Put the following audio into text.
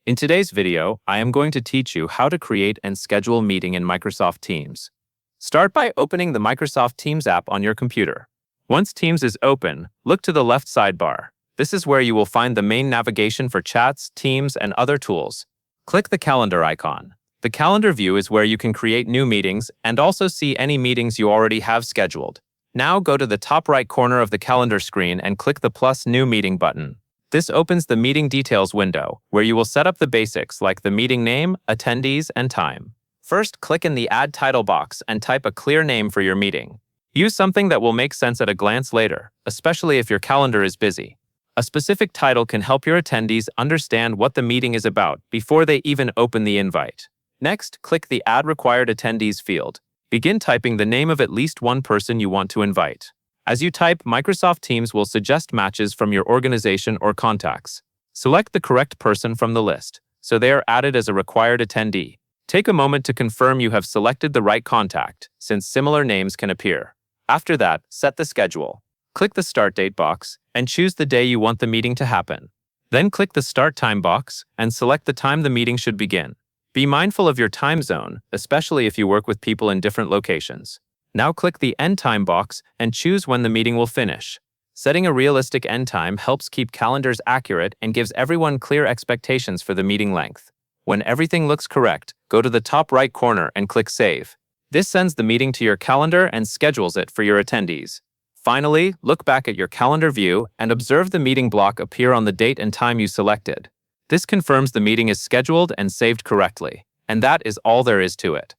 In today's video, I am going to teach you how to create and schedule a meeting in Microsoft Teams. Start by opening the Microsoft Teams app on your computer. Once Teams is open, look to the left sidebar. This is where you will find the main navigation for chats, Teams, and other tools. Click the calendar icon. The calendar view is where you can create new meetings and also see any meetings you already have scheduled. Now go to the top right corner of the calendar screen and click the plus New Meeting button. This opens the meeting details window, where you will set up the basics like the meeting name, attendees, and time. First, click in the Add Title box and type a clear name for your meeting. Use something that will make sense at a glance later, especially if your calendar is busy. A specific title can help your attendees understand what the meeting is about before they even open the invite. Next, click the Add Required Attendees field. Begin typing the name of at least one person you want to invite. As you type, Microsoft Teams will suggest matches from your organization or contacts. Select the correct person from the list, so they are added as a required attendee. Take a moment to confirm you have selected the right contact, since similar names can appear. After that, set the schedule. Click the Start Date box and choose the day you want the meeting to happen. Then click the Start Time box and select the time the meeting should begin. Be mindful of your time zone, especially if you work with people in different locations. Now click the End Time box and choose when the meeting will finish. Setting a realistic end time helps keep calendars accurate and gives everyone clear expectations for the meeting length. When everything looks correct, go to the top right corner and click Save. This sends the meeting to your calendar and schedules it for your attendees. Finally, look back at your calendar view and observe the meeting block appear on the date and time you selected. This confirms the meeting is scheduled and saved correctly, and that is all there is to it.